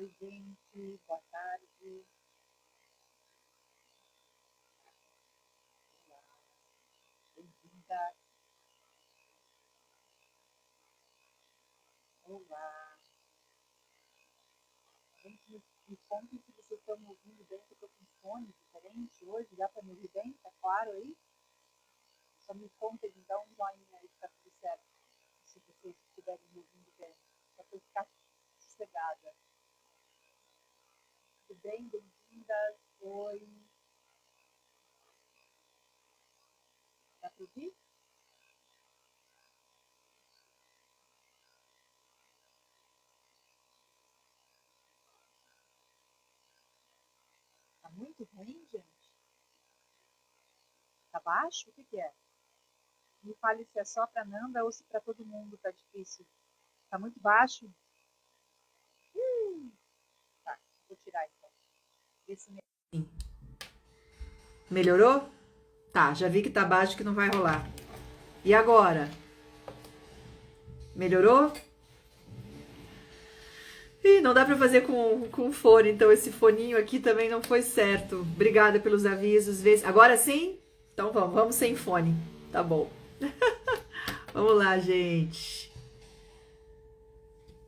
Oi, gente, boa tarde. Olá, bem-vinda. Olá. Gente, me contem se vocês estão me ouvindo bem, que eu estou com um fone diferente hoje. Dá para me ouvir bem? Tá claro aí? Só me contem, me dá um joinha aí que tá tudo certo. Se vocês estiverem me ouvindo bem. Só para eu ficar sossegada. Tudo bem? Bem-vindas. Oi. Dá para ouvir? Tá muito ruim, gente? Tá baixo? O que que é? Me fale se é só para Nanda ou se para todo mundo tá difícil. Tá muito baixo? Tá, vou tirar então. Vê se Melhorou? Tá, já vi que tá baixo que não vai rolar. E agora? Melhorou? Ih, não dá pra fazer com fone, então esse foninho aqui também não foi certo. Obrigada pelos avisos. Agora sim? Então vamos sem fone. Tá bom. Vamos lá, gente.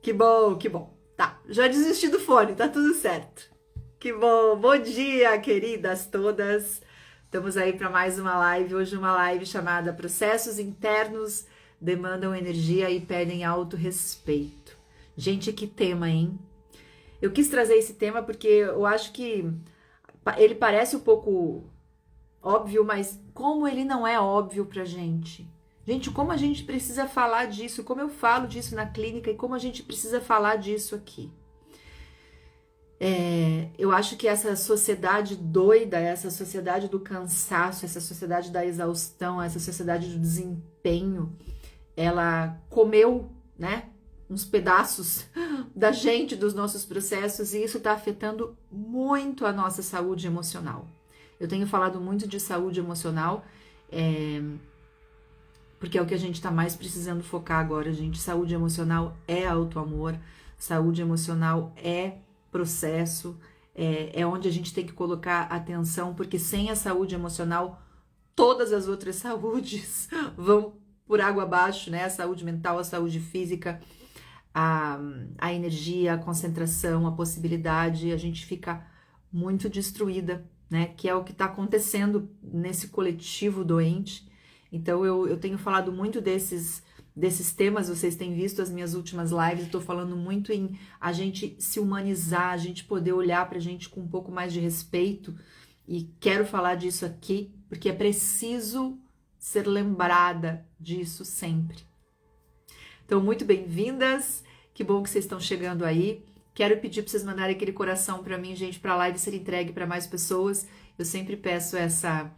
Que bom, que bom. Tá, já desisti do fone, tá tudo certo. Que bom. Bom dia, queridas todas. Estamos aí para mais uma live. Hoje uma live chamada Processos Internos Demandam Energia e Pedem Autorrespeito. Gente, que tema, hein? Eu quis trazer esse tema porque eu acho que ele parece um pouco óbvio, mas como ele não é óbvio pra gente. Gente, como a gente precisa falar disso, como eu falo disso na clínica e como a gente precisa falar disso aqui. Eu acho que essa sociedade doida, essa sociedade do cansaço, essa sociedade da exaustão, essa sociedade do desempenho, ela comeu, né, uns pedaços da gente, dos nossos processos, e isso está afetando muito a nossa saúde emocional. Eu tenho falado muito de saúde emocional, porque é o que a gente está mais precisando focar agora, gente. Saúde emocional é autoamor, saúde emocional é processo, é onde a gente tem que colocar atenção, porque sem a saúde emocional, todas as outras saúdes vão por água abaixo, né? A saúde mental, a saúde física, a energia, a concentração, a possibilidade, a gente fica muito destruída, né? Que é o que está acontecendo nesse coletivo doente. Então eu tenho falado muito desses temas, vocês têm visto as minhas últimas lives, eu estou falando muito em a gente se humanizar, a gente poder olhar para a gente com um pouco mais de respeito, e quero falar disso aqui, porque é preciso ser lembrada disso sempre. Então, muito bem-vindas, que bom que vocês estão chegando aí. Quero pedir para vocês mandarem aquele coração para mim, gente, para a live ser entregue para mais pessoas. Eu sempre peço essa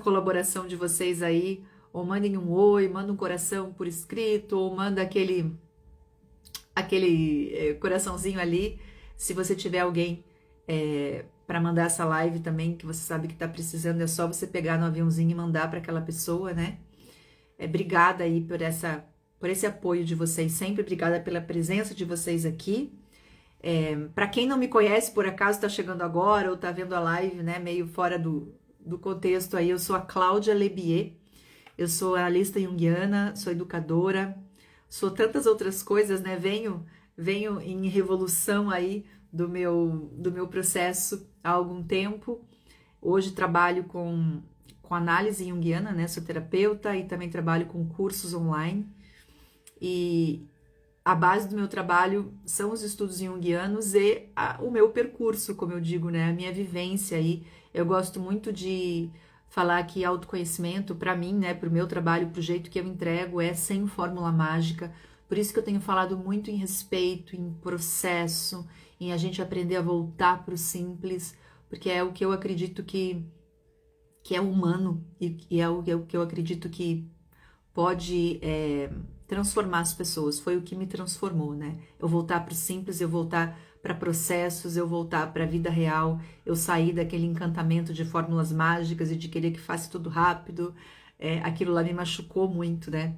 colaboração de vocês aí, ou mandem um oi, manda um coração por escrito, ou manda aquele coraçãozinho ali, se você tiver alguém para mandar essa live também, que você sabe que está precisando, é só você pegar no aviãozinho e mandar para aquela pessoa, né? Obrigada aí por esse apoio de vocês, sempre obrigada pela presença de vocês aqui. Para quem não me conhece, por acaso está chegando agora ou está vendo a live, né, meio fora do contexto aí, eu sou a Cláudia Lebier, eu sou analista junguiana, sou educadora, sou tantas outras coisas, né, venho em revolução aí do meu processo há algum tempo. Hoje trabalho com análise junguiana, né, sou terapeuta e também trabalho com cursos online, e a base do meu trabalho são os estudos junguianos e o meu percurso, como eu digo, né? A minha vivência aí. Eu gosto muito de falar que autoconhecimento, para mim, né? Para o meu trabalho, para o jeito que eu entrego, é sem fórmula mágica. Por isso que eu tenho falado muito em respeito, em processo, em a gente aprender a voltar para o simples, porque é o que eu acredito que é humano e é o que eu acredito que pode transformar as pessoas. Foi o que me transformou, né? Eu voltar para o simples, eu voltar para processos, eu voltar para a vida real, eu sair daquele encantamento de fórmulas mágicas e de querer que faça tudo rápido. Aquilo lá me machucou muito, né?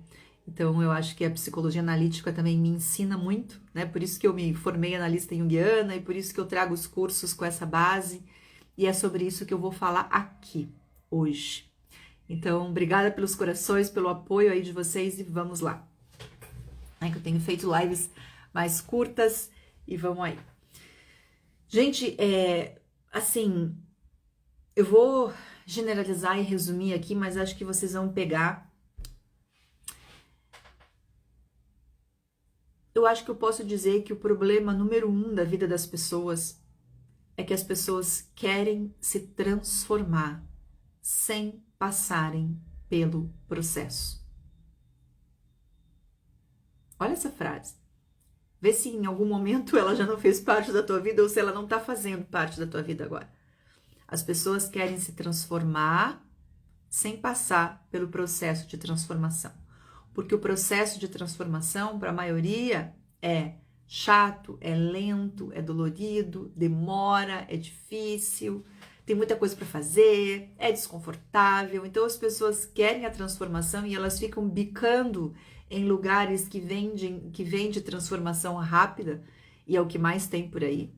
Então, eu acho que a psicologia analítica também me ensina muito, né? Por isso que eu me formei analista junguiana e por isso que eu trago os cursos com essa base. E é sobre isso que eu vou falar aqui, hoje. Então, obrigada pelos corações, pelo apoio aí de vocês e vamos lá. É que eu tenho feito lives mais curtas e vamos aí. Gente, assim, eu vou generalizar e resumir aqui, mas acho que vocês vão pegar. Eu acho que eu posso dizer que o problema número 1 da vida das pessoas é que as pessoas querem se transformar sem passarem pelo processo. Olha essa frase. Vê se em algum momento ela já não fez parte da tua vida ou se ela não está fazendo parte da tua vida agora. As pessoas querem se transformar sem passar pelo processo de transformação. Porque o processo de transformação, para a maioria, é chato, é lento, é dolorido, demora, é difícil, tem muita coisa para fazer, é desconfortável. Então as pessoas querem a transformação e elas ficam bicando em lugares que vende transformação rápida, e é o que mais tem por aí.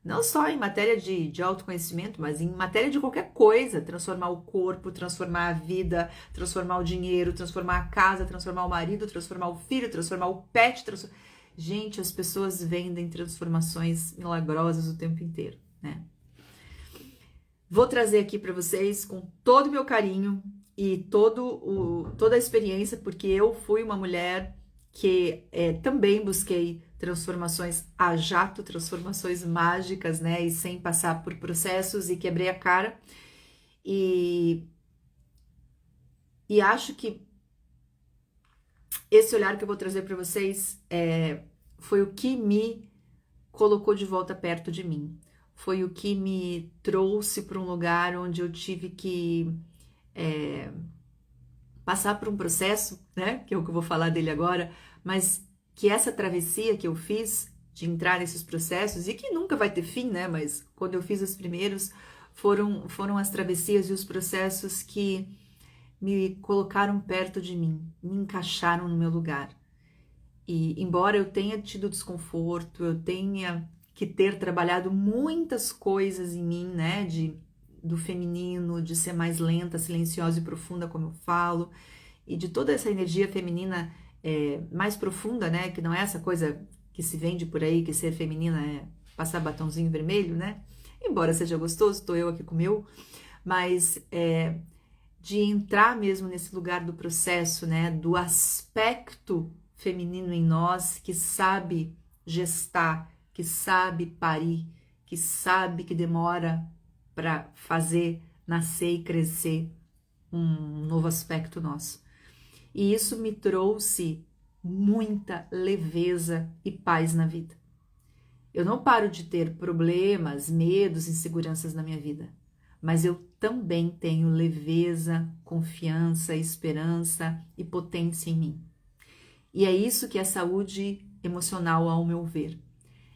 Não só em matéria de autoconhecimento, mas em matéria de qualquer coisa. Transformar o corpo, transformar a vida, transformar o dinheiro, transformar a casa, transformar o marido, transformar o filho, transformar o pet. Gente, as pessoas vendem transformações milagrosas o tempo inteiro, né? Vou trazer aqui para vocês com todo o meu carinho e toda a experiência, porque eu fui uma mulher que também busquei transformações a jato, transformações mágicas, né? E sem passar por processos, e quebrei a cara. E acho que esse olhar que eu vou trazer para vocês foi o que me colocou de volta perto de mim. Foi o que me trouxe para um lugar onde eu tive que passar por um processo, né? Que é o que eu vou falar dele agora, mas que essa travessia que eu fiz de entrar nesses processos, e que nunca vai ter fim, né? Mas quando eu fiz os primeiros, foram as travessias e os processos que me colocaram perto de mim, me encaixaram no meu lugar. E embora eu tenha tido desconforto, eu tenha que ter trabalhado muitas coisas em mim, né? Do feminino, de ser mais lenta, silenciosa e profunda, como eu falo, e de toda essa energia feminina mais profunda, né? Que não é essa coisa que se vende por aí, que ser feminina é passar batonzinho vermelho, né? Embora seja gostoso, estou eu aqui com o meu, mas de entrar mesmo nesse lugar do processo, né? Do aspecto feminino em nós que sabe gestar, que sabe parir, que sabe que demora para fazer nascer e crescer um novo aspecto nosso. E isso me trouxe muita leveza e paz na vida. Eu não paro de ter problemas, medos, inseguranças na minha vida, mas eu também tenho leveza, confiança, esperança e potência em mim. E é isso que é saúde emocional, ao meu ver.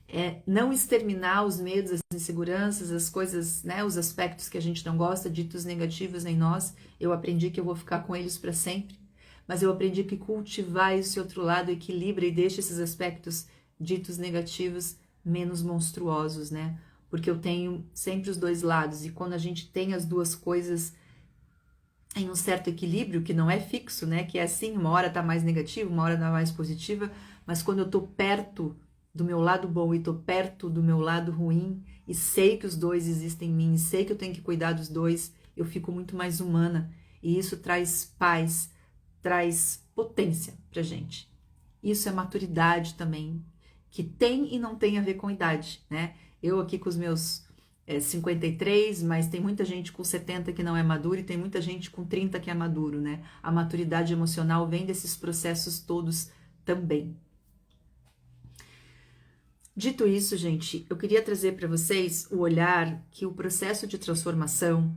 É não exterminar os medos, as inseguranças, as coisas, né, os aspectos que a gente não gosta, ditos negativos em nós. Eu aprendi que eu vou ficar com eles para sempre, mas eu aprendi que cultivar esse outro lado equilibra e deixa esses aspectos ditos negativos menos monstruosos, né? Porque eu tenho sempre os dois lados, e quando a gente tem as duas coisas em um certo equilíbrio, que não é fixo, né? Que é assim, uma hora tá mais negativa, uma hora tá mais positiva, mas quando eu tô perto do meu lado bom e tô perto do meu lado ruim, e sei que os dois existem em mim, e sei que eu tenho que cuidar dos dois, eu fico muito mais humana, e isso traz paz, traz potência pra gente. Isso é maturidade também, que tem e não tem a ver com idade, né? Eu aqui com os meus 53, mas tem muita gente com 70 que não é maduro e tem muita gente com 30 que é maduro, né? A maturidade emocional vem desses processos todos também. Dito isso, gente, eu queria trazer para vocês o olhar que o processo de transformação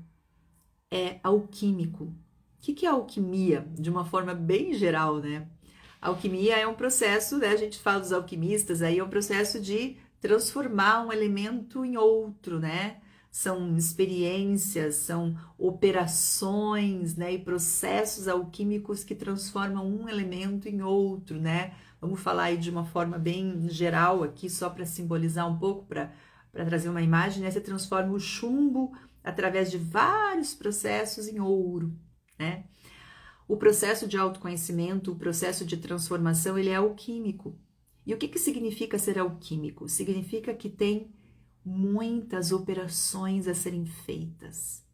é alquímico. O que é alquimia? De uma forma bem geral, né? Alquimia é um processo, né? A gente fala dos alquimistas, aí é um processo de transformar um elemento em outro, né? são experiências, são operações, né, e processos alquímicos que transformam um elemento em outro, né? Vamos falar aí de uma forma bem geral aqui, só para simbolizar um pouco, para trazer uma imagem, né? Você transforma o chumbo através de vários processos em ouro, né? O processo de autoconhecimento, o processo de transformação, ele é alquímico. E o que significa ser alquímico? Significa que tem muitas operações a serem feitas.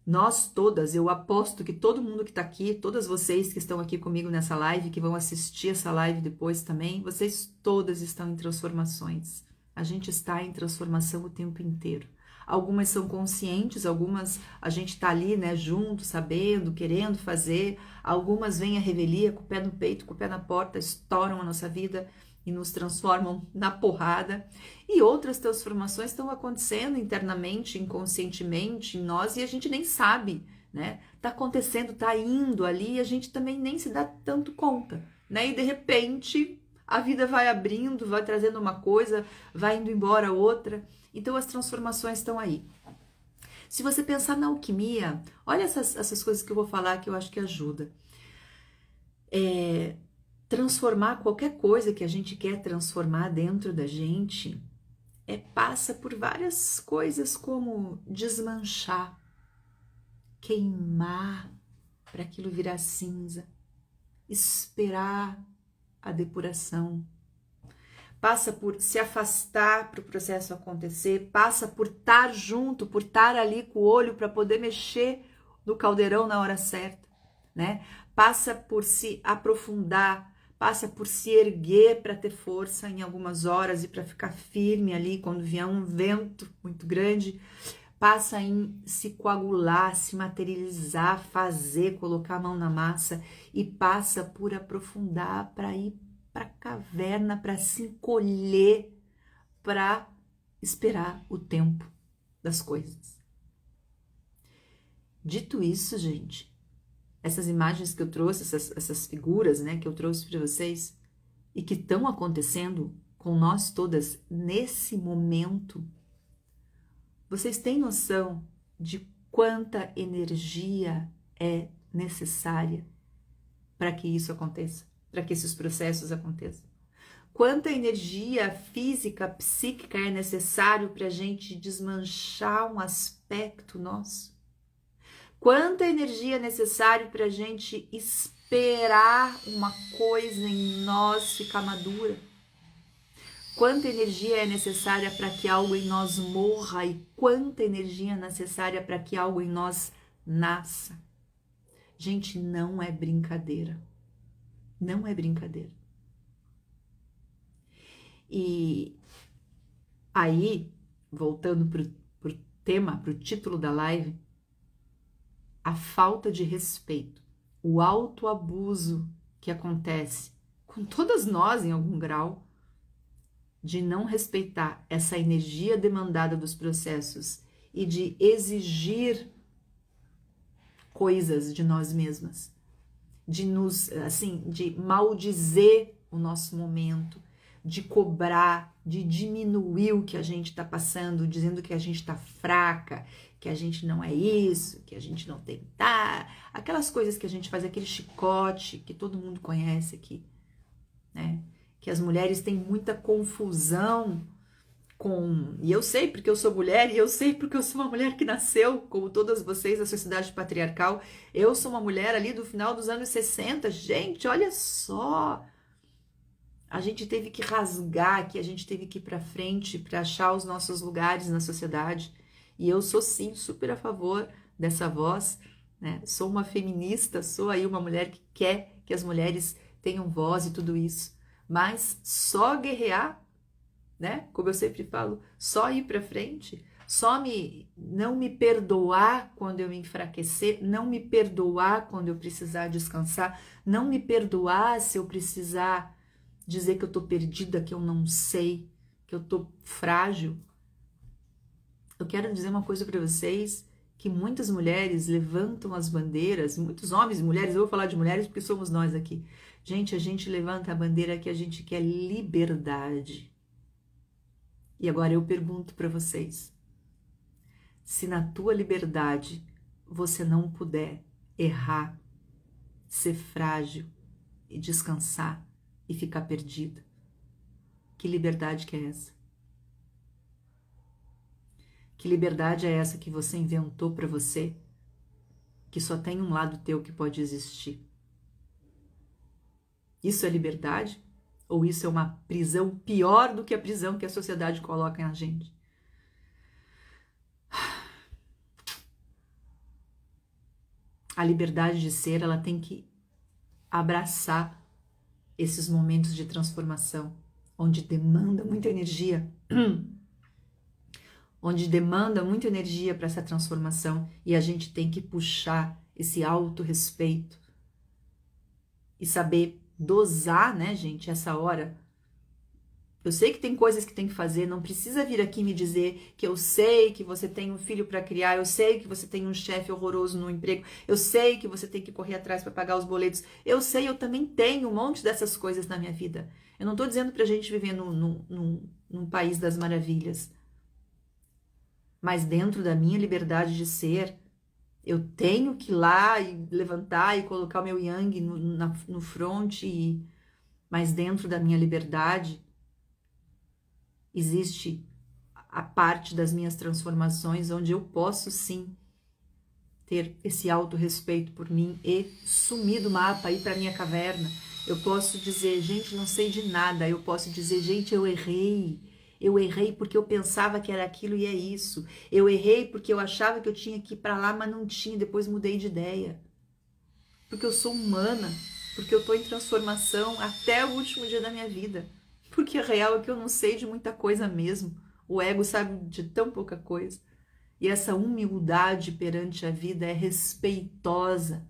Nós todas, eu aposto que todo mundo que está aqui, todas vocês que estão aqui comigo nessa live, que vão assistir essa live depois também, vocês todas estão em transformações. A gente está em transformação o tempo inteiro. Algumas são conscientes, algumas a gente está ali, né, junto, sabendo, querendo fazer. Algumas vêm à revelia, com o pé no peito, com o pé na porta, estouram a nossa vida e nos transformam na porrada. E outras transformações estão acontecendo internamente, inconscientemente em nós e a gente nem sabe, né? Tá acontecendo, tá indo ali e a gente também nem se dá tanto conta, né? E de repente a vida vai abrindo, vai trazendo uma coisa, vai indo embora outra. Então as transformações estão aí. Se você pensar na alquimia, olha essas coisas que eu vou falar que eu acho que ajuda. Transformar qualquer coisa que a gente quer transformar dentro da gente passa por várias coisas como desmanchar, queimar para aquilo virar cinza, esperar a depuração, passa por se afastar para o processo acontecer, passa por estar junto, por estar ali com o olho para poder mexer no caldeirão na hora certa, né? Passa por se aprofundar, passa por se erguer para ter força em algumas horas e para ficar firme ali quando vier um vento muito grande, passa em se coagular, se materializar, fazer, colocar a mão na massa e passa por aprofundar para ir para a caverna, para se encolher, para esperar o tempo das coisas. Dito isso, gente, essas imagens que eu trouxe, essas figuras, né, que eu trouxe para vocês e que estão acontecendo com nós todas nesse momento, vocês têm noção de quanta energia é necessária para que isso aconteça, para que esses processos aconteçam? Quanta energia física, psíquica é necessário para a gente desmanchar um aspecto nosso? Quanta energia é necessário para a gente esperar uma coisa em nós ficar madura? Quanta energia é necessária para que algo em nós morra e quanta energia é necessária para que algo em nós nasça? Gente, não é brincadeira. Não é brincadeira. E aí, voltando para o tema, para o título da live, a falta de respeito, o autoabuso que acontece com todas nós em algum grau, de não respeitar essa energia demandada dos processos e de exigir coisas de nós mesmas, de nos, assim, de maldizer o nosso momento, de cobrar, de diminuir o que a gente está passando, dizendo que a gente está fraca, que a gente não é isso, que a gente não tem aquelas coisas que a gente faz, aquele chicote que todo mundo conhece aqui, né? Que as mulheres têm muita confusão com, e eu sei porque eu sou mulher, e eu sei porque eu sou uma mulher que nasceu, como todas vocês, da sociedade patriarcal. Eu sou uma mulher ali do final dos anos 60, gente, olha só, a gente teve que rasgar, que a gente teve que ir para frente para achar os nossos lugares na sociedade. E eu sou sim super a favor dessa voz, né? Sou uma feminista, sou aí uma mulher que quer que as mulheres tenham voz e tudo isso. Mas só guerrear, né? Como eu sempre falo, só ir para frente, não me perdoar quando eu me enfraquecer, não me perdoar quando eu precisar descansar, não me perdoar se eu precisar dizer que eu tô perdida, que eu não sei, que eu tô frágil. Eu quero dizer uma coisa para vocês, que muitas mulheres levantam as bandeiras, muitos homens e mulheres, eu vou falar de mulheres porque somos nós aqui. Gente, a gente levanta a bandeira que a gente quer liberdade. E agora eu pergunto para vocês, Se na tua liberdade você não puder errar, ser frágil e descansar e ficar perdida, que liberdade que é essa? Que liberdade é essa que você inventou para você, que só tem um lado teu que pode existir? Isso é liberdade? Ou isso é uma prisão pior do que a prisão que a sociedade coloca na gente? A liberdade de ser, ela tem que abraçar esses momentos de transformação, onde demanda muita energia, onde demanda muita energia para essa transformação, e a gente tem que puxar esse autorrespeito e saber dosar, né, gente, essa hora. Eu sei que tem coisas que tem que fazer, não precisa vir aqui me dizer que eu sei que você tem um filho para criar, eu sei que você tem um chefe horroroso no emprego, eu sei que você tem que correr atrás para pagar os boletos, eu sei, eu também tenho um monte dessas coisas na minha vida. Eu não tô dizendo pra gente viver num país das maravilhas, mas dentro da minha liberdade de ser, eu tenho que ir lá e levantar e colocar o meu yang no front, mas dentro da minha liberdade, existe a parte das minhas transformações onde eu posso sim ter esse autorrespeito por mim e sumir do mapa, ir para minha caverna. Eu posso dizer, gente, não sei de nada. Eu posso dizer, gente, eu errei. Eu errei porque eu pensava que era aquilo e é isso. Eu errei porque eu achava que eu tinha que ir para lá, mas não tinha. Depois mudei de ideia. Porque eu sou humana. Porque eu estou em transformação até o último dia da minha vida. Porque a real é que eu não sei de muita coisa mesmo. O ego sabe de tão pouca coisa. E essa humildade perante a vida é respeitosa.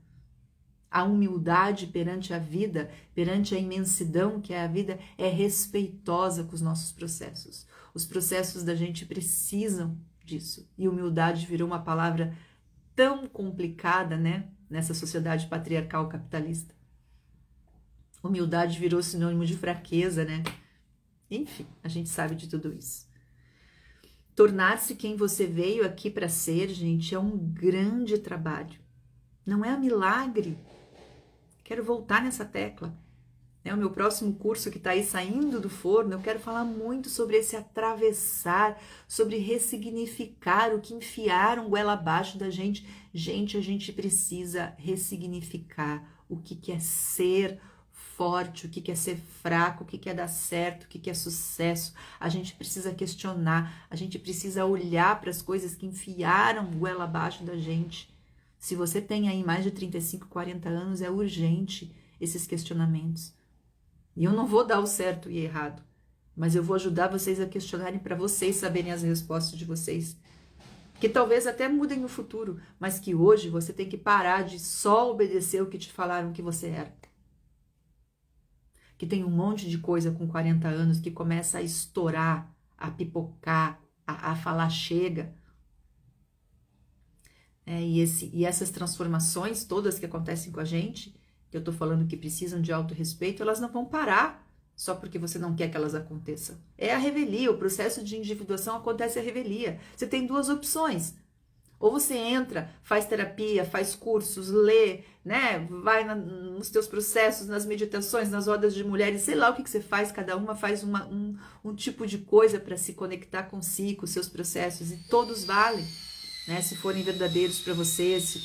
A humildade perante a vida, perante a imensidão que é a vida, é respeitosa com os nossos processos. Os processos da gente precisam disso. E humildade virou uma palavra tão complicada, né? Nessa sociedade patriarcal capitalista. Humildade virou sinônimo de fraqueza, né? Enfim, a gente sabe de tudo isso. Tornar-se quem você veio aqui para ser, gente, é um grande trabalho. Não é um milagre. Quero voltar nessa tecla. É o meu próximo curso que está aí saindo do forno. Eu quero falar muito sobre esse atravessar, sobre ressignificar o que enfiaram goela abaixo da gente. Gente, a gente precisa ressignificar o que é ser forte, o que é ser fraco, o que é dar certo, o que é sucesso. A gente precisa questionar, a gente precisa olhar para as coisas que enfiaram goela abaixo da gente. Se você tem aí mais de 35, 40 anos, é urgente esses questionamentos. E eu não vou dar o certo e errado, mas eu vou ajudar vocês a questionarem para vocês saberem as respostas de vocês. Que talvez até mudem no futuro, mas que hoje você tem que parar de só obedecer o que te falaram que você era. Que tem um monte de coisa com 40 anos que começa a estourar, a pipocar, a falar chega. E essas transformações todas que acontecem com a gente, que eu tô falando que precisam de autorrespeito, elas não vão parar só porque você não quer que elas aconteçam. É a revelia, o processo de individuação acontece a revelia. Você tem duas opções. Ou você entra, faz terapia, faz cursos, lê, né? Vai nos teus processos, nas meditações, nas rodas de mulheres, sei lá o que você faz, cada uma faz um tipo de coisa para se conectar consigo, com os seus processos, e todos valem, né? Se forem verdadeiros para você, se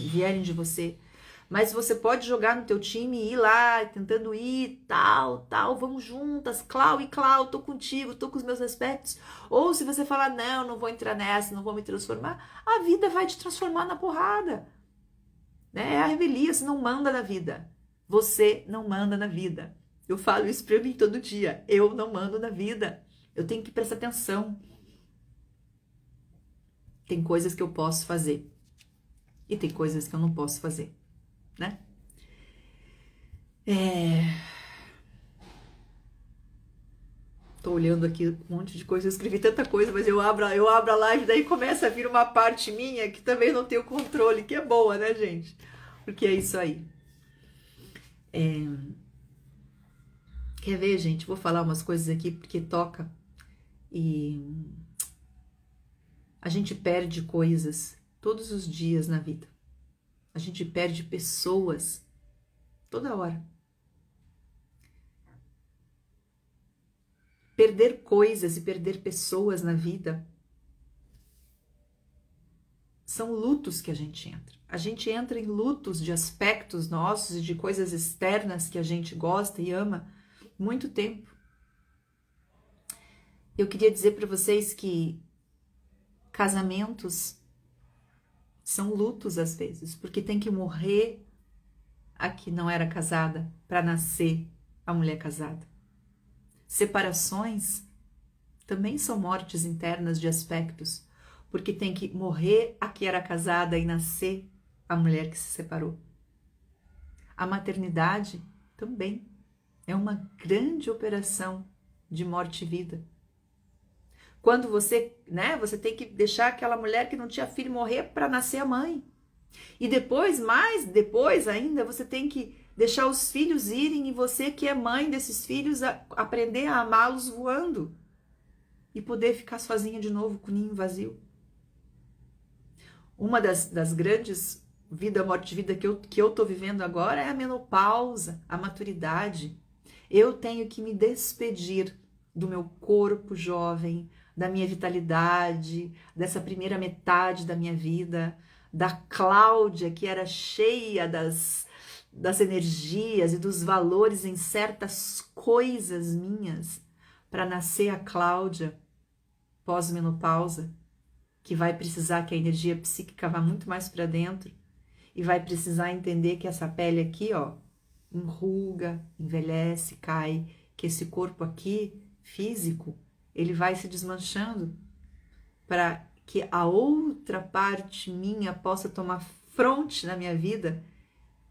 vierem de você. Mas você pode jogar no teu time e ir lá, tentando ir, tal, vamos juntas, Clau e Clau, tô contigo, tô com os meus aspectos. Ou se você falar, não vou entrar nessa, não vou me transformar, a vida vai te transformar na porrada. Né? É a revelia, você não manda na vida. Você não manda na vida. Eu falo isso pra mim todo dia, eu não mando na vida. Eu tenho que prestar atenção. Tem coisas que eu posso fazer e tem coisas que eu não posso fazer. Né? Tô olhando aqui um monte de coisa, eu escrevi tanta coisa, mas eu abro a live, daí começa a vir uma parte minha que também não tenho controle, que é boa, né, gente? Porque é isso aí. Quer ver, gente? Vou falar umas coisas aqui porque toca e A gente perde coisas todos os dias na vida. A gente perde pessoas toda hora. Perder coisas e perder pessoas na vida são lutos que a gente entra. A gente entra em lutos de aspectos nossos e de coisas externas que a gente gosta e ama muito tempo. Eu queria dizer para vocês que casamentos são lutos às vezes, porque tem que morrer a que não era casada para nascer a mulher casada. Separações também são mortes internas de aspectos, porque tem que morrer a que era casada e nascer a mulher que se separou. A maternidade também é uma grande operação de morte e vida. Quando você tem que deixar aquela mulher que não tinha filho morrer para nascer a mãe. E depois, mais depois ainda, você tem que deixar os filhos irem e você que é mãe desses filhos aprender a amá-los voando e poder ficar sozinha de novo com o ninho vazio. Uma das grandes vida, morte, vida que eu tô vivendo agora é a menopausa, a maturidade. Eu tenho que me despedir do meu corpo jovem, da minha vitalidade, dessa primeira metade da minha vida, da Cláudia que era cheia das energias e dos valores em certas coisas minhas, para nascer a Cláudia pós-menopausa, que vai precisar que a energia psíquica vá muito mais para dentro e vai precisar entender que essa pele aqui, ó, enruga, envelhece, cai, que esse corpo aqui, físico, ele vai se desmanchando para que a outra parte minha possa tomar fronte na minha vida,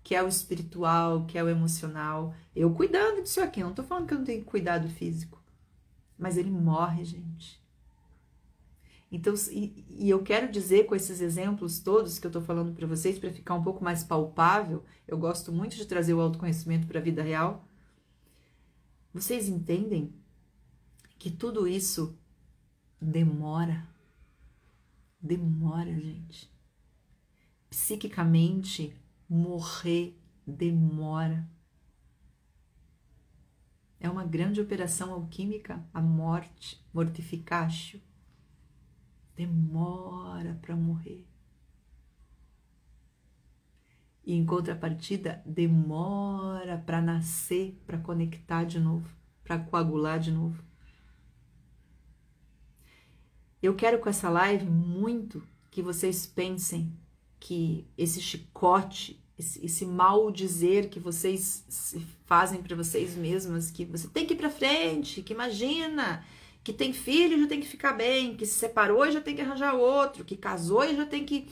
que é o espiritual, que é o emocional. Eu cuidando disso aqui, não tô falando que eu não tenho que cuidar do físico, mas ele morre, gente. Então, e eu quero dizer com esses exemplos todos que eu tô falando para vocês, para ficar um pouco mais palpável, eu gosto muito de trazer o autoconhecimento para a vida real. Vocês entendem que tudo isso demora, gente. Psiquicamente, morrer demora. É uma grande operação alquímica, a morte, mortificatio. Demora para morrer. E em contrapartida, demora para nascer, para conectar de novo, para coagular de novo. Eu quero com essa live muito que vocês pensem que esse chicote, esse mal dizer que vocês fazem para vocês mesmas, que você tem que ir para frente, que imagina, que tem filho já tem que ficar bem, que se separou e já tem que arranjar outro, que casou e já tem que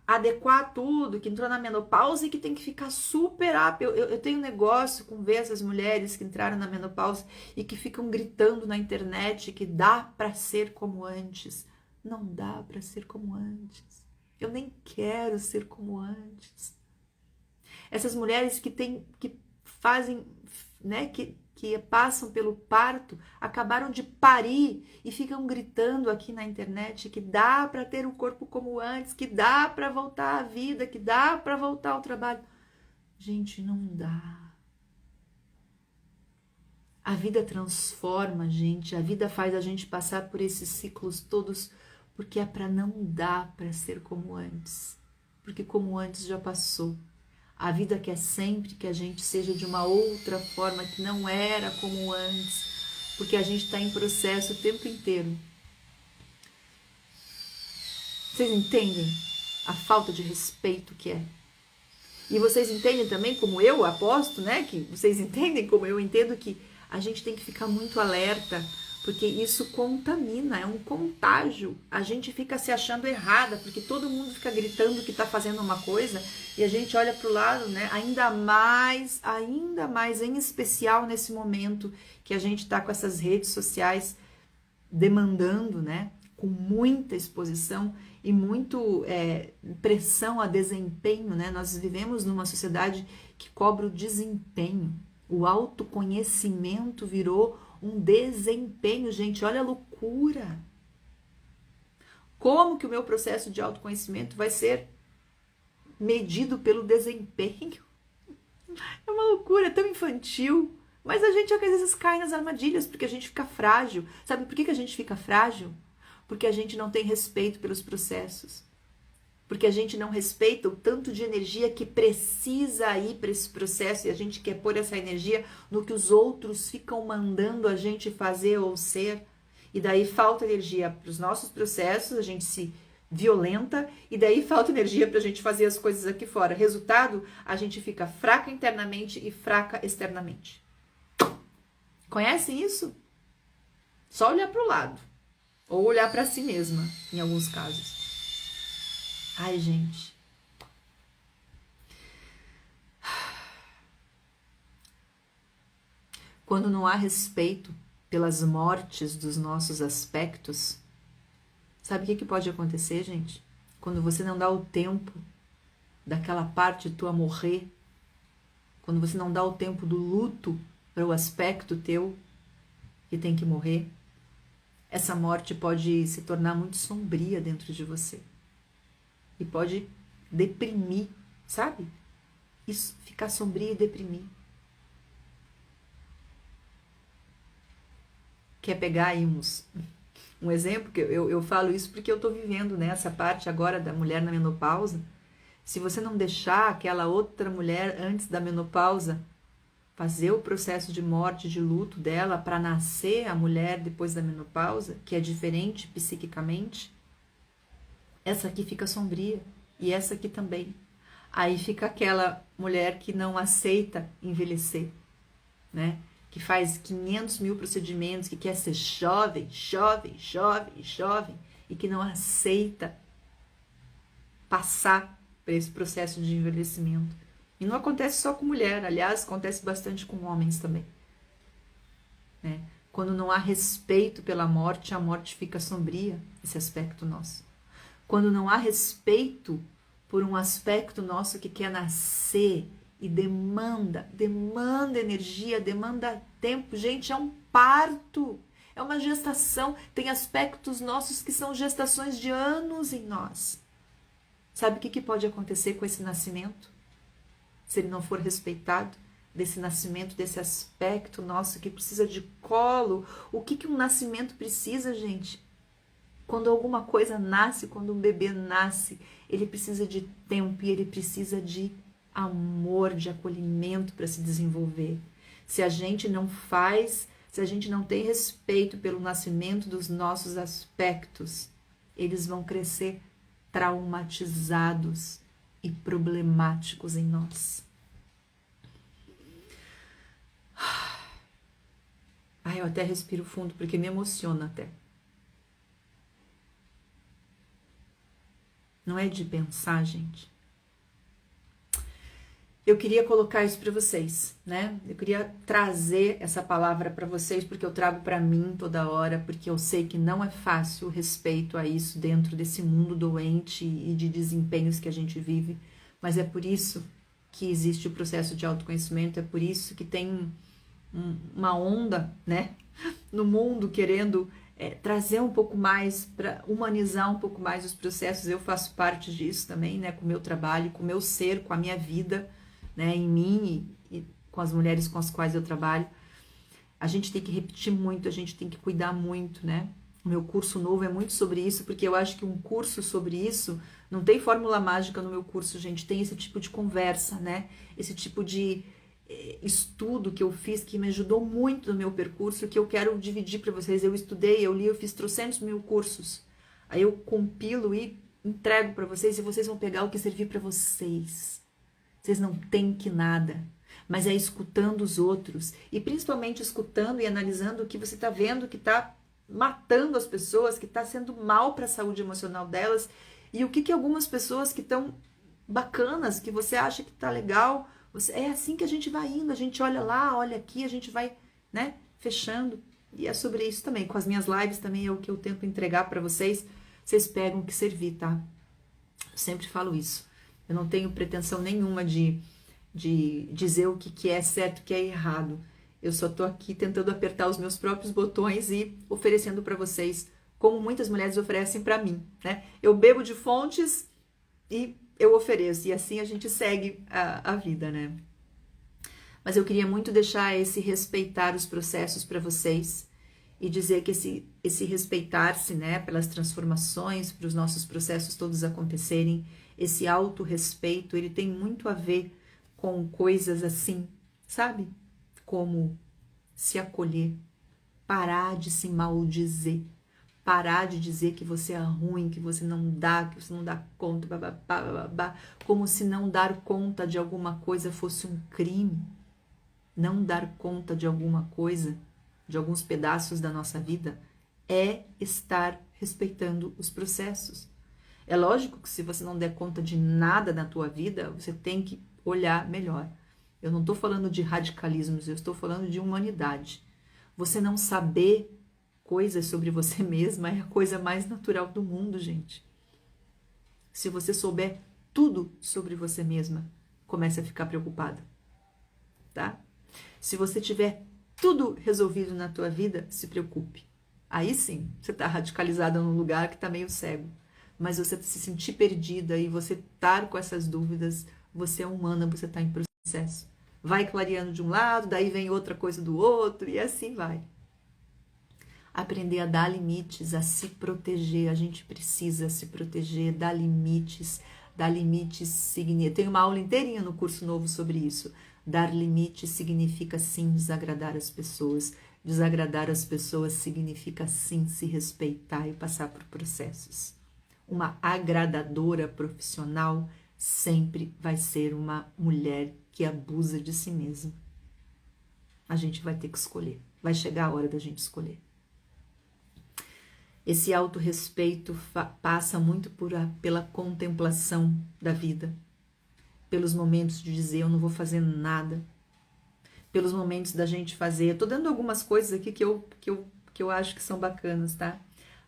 adequar tudo, que entrou na menopausa e que tem que ficar super up. Eu tenho um negócio com ver essas mulheres que entraram na menopausa e que ficam gritando na internet que dá para ser como antes. Não dá para ser como antes. Eu nem quero ser como antes. Essas mulheres que fazem, né, que passam pelo parto, acabaram de parir e ficam gritando aqui na internet que dá para ter o corpo como antes, que dá para voltar à vida, que dá para voltar ao trabalho. Gente, não dá. A vida transforma a gente, a vida faz a gente passar por esses ciclos todos, porque é para não dar para ser como antes, porque como antes já passou. A vida quer sempre que a gente seja de uma outra forma, que não era como antes, porque a gente está em processo o tempo inteiro. Vocês entendem a falta de respeito que é? E vocês entendem também, como eu aposto, né? Que vocês entendem como eu entendo que a gente tem que ficar muito alerta, porque isso contamina, é um contágio. A gente fica se achando errada, porque todo mundo fica gritando que está fazendo uma coisa e a gente olha para o lado, né? Ainda mais, em especial nesse momento que a gente está com essas redes sociais demandando, né? Com muita exposição e muito pressão a desempenho, né? Nós vivemos numa sociedade que cobra o desempenho. O autoconhecimento virou um desempenho, gente, olha a loucura. Como que o meu processo de autoconhecimento vai ser medido pelo desempenho? É uma loucura, é tão infantil. Mas a gente às vezes cai nas armadilhas porque a gente fica frágil. Sabe por que a gente fica frágil? Porque a gente não tem respeito pelos processos. Porque a gente não respeita o tanto de energia que precisa ir para esse processo e a gente quer pôr essa energia no que os outros ficam mandando a gente fazer ou ser. E daí falta energia para os nossos processos, a gente se violenta e daí falta energia para a gente fazer as coisas aqui fora. Resultado, a gente fica fraca internamente e fraca externamente. Conhecem isso? Só olhar para o lado. Ou olhar para si mesma, em alguns casos. Ai, gente. Quando não há respeito pelas mortes dos nossos aspectos, sabe o que pode acontecer, gente? Quando você não dá o tempo daquela parte tua morrer, quando você não dá o tempo do luto para o aspecto teu que tem que morrer, essa morte pode se tornar muito sombria dentro de você. E pode deprimir, sabe? Isso, ficar sombrio e deprimir. Quer pegar aí um exemplo? Que eu falo isso porque eu tô vivendo nessa parte agora da mulher na menopausa. Se você não deixar aquela outra mulher antes da menopausa fazer o processo de morte, de luto dela para nascer a mulher depois da menopausa, que é diferente psiquicamente, essa aqui fica sombria e essa aqui também. Aí fica aquela mulher que não aceita envelhecer, né? Que faz 500 mil procedimentos, que quer ser jovem, jovem, jovem, jovem e que não aceita passar por esse processo de envelhecimento. E não acontece só com mulher, aliás, acontece bastante com homens também, né? Quando não há respeito pela morte, a morte fica sombria, esse aspecto nosso. Quando não há respeito por um aspecto nosso que quer nascer e demanda energia, demanda tempo. Gente, é um parto, é uma gestação. Tem aspectos nossos que são gestações de anos em nós. Sabe o que pode acontecer com esse nascimento? Se ele não for respeitado, desse nascimento, desse aspecto nosso que precisa de colo. O que um nascimento precisa, gente? Quando alguma coisa nasce, quando um bebê nasce, ele precisa de tempo e ele precisa de amor, de acolhimento para se desenvolver. Se a gente não faz, se a gente não tem respeito pelo nascimento dos nossos aspectos, eles vão crescer traumatizados e problemáticos em nós. Ai, eu até respiro fundo porque me emociona até. Não é de pensar, gente. Eu queria colocar isso para vocês, né? Eu queria trazer essa palavra para vocês porque eu trago para mim toda hora, porque eu sei que não é fácil o respeito a isso dentro desse mundo doente e de desempenhos que a gente vive, mas é por isso que existe o processo de autoconhecimento, é por isso que tem uma onda, né, no mundo querendo trazer um pouco mais, para humanizar um pouco mais os processos. Eu faço parte disso também, né, com o meu trabalho, com o meu ser, com a minha vida, né, em mim e com as mulheres com as quais eu trabalho. A gente tem que repetir muito, a gente tem que cuidar muito, né? O meu curso novo é muito sobre isso, porque eu acho que um curso sobre isso, não tem fórmula mágica no meu curso, gente, tem esse tipo de conversa, né? Esse tipo de estudo que eu fiz, que me ajudou muito no meu percurso, que eu quero dividir para vocês. Eu estudei, eu li, eu fiz 300.000 cursos. Aí eu compilo e entrego para vocês e vocês vão pegar o que servir para vocês. Vocês não têm que nada, mas é escutando os outros e principalmente escutando e analisando o que você está vendo que está matando as pessoas, que está sendo mal para a saúde emocional delas e o que algumas pessoas que estão bacanas, que você acha que está legal. É assim que a gente vai indo, a gente olha lá, olha aqui, a gente vai, né, fechando. E é sobre isso também. Com as minhas lives também é o que eu tento entregar para vocês. Vocês pegam o que servir, tá? Eu sempre falo isso. Eu não tenho pretensão nenhuma de dizer o que é certo e o que é errado. Eu só tô aqui tentando apertar os meus próprios botões e oferecendo para vocês como muitas mulheres oferecem para mim, né? Eu bebo de fontes e eu ofereço, e assim a gente segue a vida, né? Mas eu queria muito deixar esse respeitar os processos para vocês e dizer que esse respeitar-se, né, pelas transformações, para os nossos processos todos acontecerem, esse autorrespeito, ele tem muito a ver com coisas assim, sabe? Como se acolher, parar de se maldizer, parar de dizer que você é ruim, que você não dá conta, babá, como se não dar conta de alguma coisa fosse um crime. Não dar conta de alguma coisa, de alguns pedaços da nossa vida, é estar respeitando os processos. É lógico que se você não der conta de nada na tua vida, você tem que olhar melhor. Eu não estou falando de radicalismos, eu estou falando de humanidade. Você não saber coisas sobre você mesma é a coisa mais natural do mundo, gente. Se você souber tudo sobre você mesma, comece a ficar preocupada, tá? Se você tiver tudo resolvido na tua vida, se preocupe. Aí sim, você está radicalizada num lugar que está meio cego. Mas você se sentir perdida e você estar com essas dúvidas, você é humana, você está em processo. Vai clareando de um lado, daí vem outra coisa do outro e assim vai. Aprender a dar limites, a se proteger. A gente precisa se proteger, dar limites. Dar limites significa... Tem uma aula inteirinha no curso novo sobre isso. Dar limites significa sim desagradar as pessoas. Desagradar as pessoas significa sim se respeitar e passar por processos. Uma agradadora profissional sempre vai ser uma mulher que abusa de si mesma. A gente vai ter que escolher. Vai chegar a hora da gente escolher. Esse autorrespeito passa muito pela contemplação da vida, pelos momentos de dizer eu não vou fazer nada, pelos momentos da gente fazer. Eu tô dando algumas coisas aqui que eu acho que são bacanas, tá?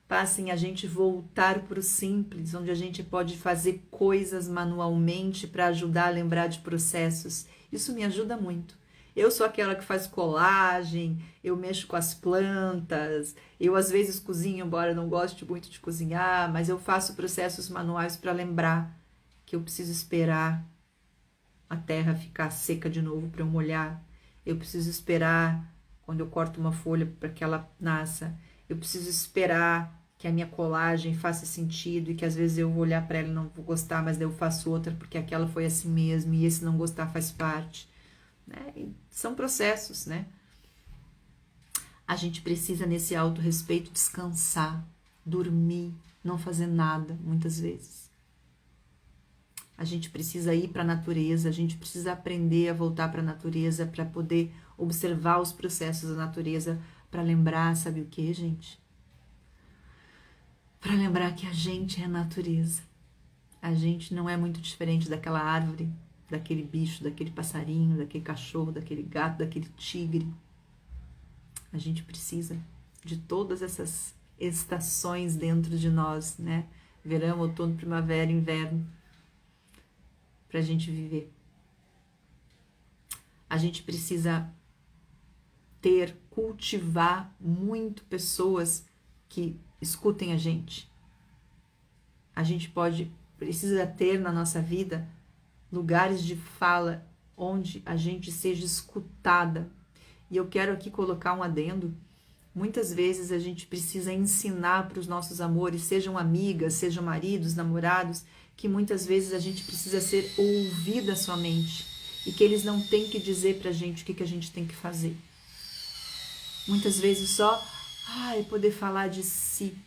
Passem a gente voltar para o simples, onde a gente pode fazer coisas manualmente para ajudar a lembrar de processos. Isso me ajuda muito. Eu sou aquela que faz colagem, eu mexo com as plantas, eu às vezes cozinho, embora eu não goste muito de cozinhar, mas eu faço processos manuais para lembrar que eu preciso esperar a terra ficar seca de novo para eu molhar. Eu preciso esperar quando eu corto uma folha para que ela nasça. Eu preciso esperar que a minha colagem faça sentido e que às vezes eu vou olhar para ela e não vou gostar, mas daí eu faço outra porque aquela foi assim mesmo e esse não gostar faz parte. Né? E são processos, né? A gente precisa nesse autorrespeito descansar, dormir, não fazer nada muitas vezes. A gente precisa ir para a natureza, a gente precisa aprender a voltar para a natureza para poder observar os processos da natureza, para lembrar, sabe o que, gente? Para lembrar que a gente é a natureza. A gente não é muito diferente daquela árvore, daquele bicho, daquele passarinho, daquele cachorro, daquele gato, daquele tigre. A gente precisa de todas essas estações dentro de nós, né? Verão, outono, primavera, inverno, para a gente viver. A gente precisa cultivar muito pessoas que escutem a gente. A gente precisa ter na nossa vida lugares de fala onde a gente seja escutada. E eu quero aqui colocar um adendo. Muitas vezes a gente precisa ensinar para os nossos amores, sejam amigas, sejam maridos, namorados, que muitas vezes a gente precisa ser ouvida somente e que eles não têm que dizer para a gente o que a gente tem que fazer. Muitas vezes só poder falar de si,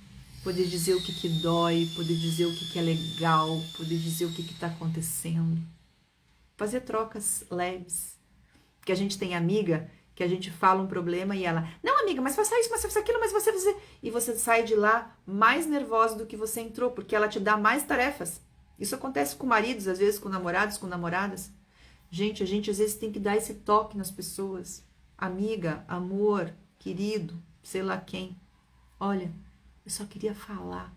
poder dizer o que dói, poder dizer o que é legal, poder dizer o que está acontecendo. Fazer trocas leves. Porque a gente tem amiga que a gente fala um problema e ela, não amiga, mas faça isso, mas faça aquilo, mas você... E você sai de lá mais nervosa do que você entrou, porque ela te dá mais tarefas. Isso acontece com maridos, às vezes com namorados, com namoradas. Gente, a gente às vezes tem que dar esse toque nas pessoas. Amiga, amor, querido, sei lá quem. Olha, eu só queria falar.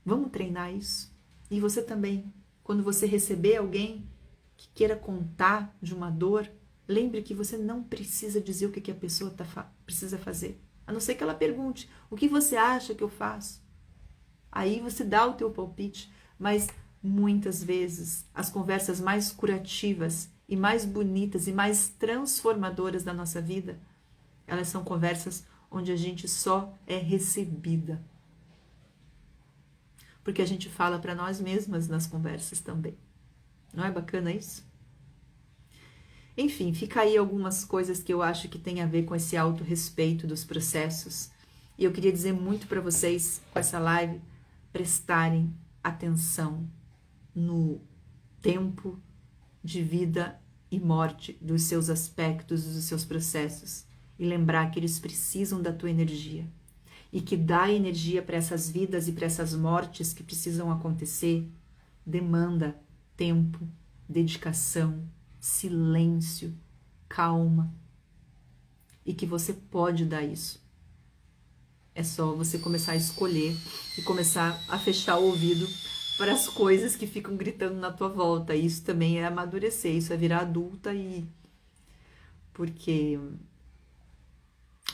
Vamos treinar isso? E você também, quando você receber alguém que queira contar de uma dor, lembre que você não precisa dizer o que a pessoa precisa fazer. A não ser que ela pergunte, o que você acha que eu faço? Aí você dá o teu palpite, mas muitas vezes as conversas mais curativas e mais bonitas e mais transformadoras da nossa vida, elas são conversas onde a gente só é recebida. Porque a gente fala para nós mesmas nas conversas também. Não é bacana isso? Enfim, fica aí algumas coisas que eu acho que tem a ver com esse autorrespeito dos processos. E eu queria dizer muito para vocês, com essa live, prestarem atenção no tempo de vida e morte dos seus aspectos, dos seus processos. E lembrar que eles precisam da tua energia. E que dar energia para essas vidas e para essas mortes que precisam acontecer demanda tempo, dedicação, silêncio, calma. E que você pode dar isso. É só você começar a escolher e começar a fechar o ouvido para as coisas que ficam gritando na tua volta. Isso também é amadurecer, isso é virar adulta e... Porque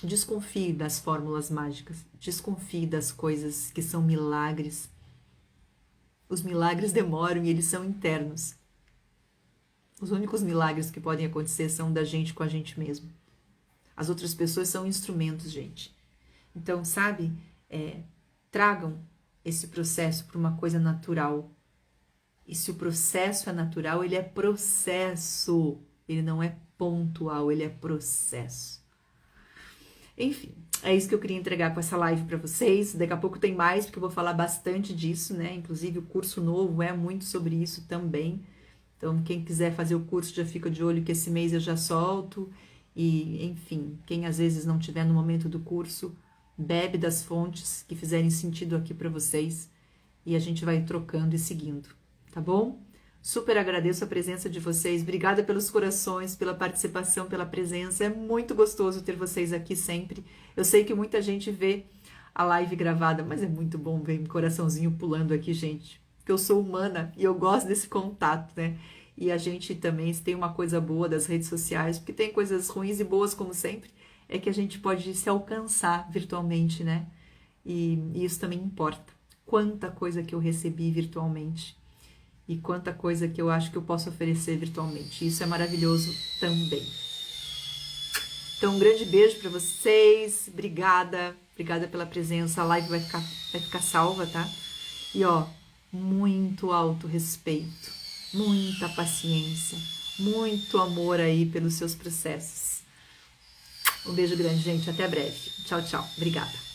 desconfie das fórmulas mágicas, desconfie das coisas que são milagres. Os milagres demoram e eles são internos. Os únicos milagres que podem acontecer são da gente com a gente mesmo. As outras pessoas são instrumentos, gente. Então, sabe, tragam esse processo para uma coisa natural. E se o processo é natural, ele é processo. Ele não é pontual, ele é processo. Enfim, é isso que eu queria entregar com essa live para vocês. Daqui a pouco tem mais, porque eu vou falar bastante disso, né? Inclusive o curso novo é muito sobre isso também. Então, quem quiser fazer o curso já fica de olho que esse mês eu já solto. E, enfim, quem às vezes não tiver no momento do curso, bebe das fontes que fizerem sentido aqui para vocês. E a gente vai trocando e seguindo, tá bom? Super agradeço a presença de vocês. Obrigada pelos corações, pela participação, pela presença. É muito gostoso ter vocês aqui sempre. Eu sei que muita gente vê a live gravada, mas é muito bom ver um coraçãozinho pulando aqui, gente. Porque eu sou humana e eu gosto desse contato, né? E a gente também tem uma coisa boa das redes sociais, porque tem coisas ruins e boas, como sempre, é que a gente pode se alcançar virtualmente, né? E isso também importa. Quanta coisa que eu recebi virtualmente. E quanta coisa que eu acho que eu posso oferecer virtualmente. Isso é maravilhoso também. Então, um grande beijo para vocês. Obrigada. Obrigada pela presença. A live vai ficar salva, tá? E, ó, muito autorrespeito, muita paciência, muito amor aí pelos seus processos. Um beijo grande, gente. Até breve. Tchau, tchau. Obrigada.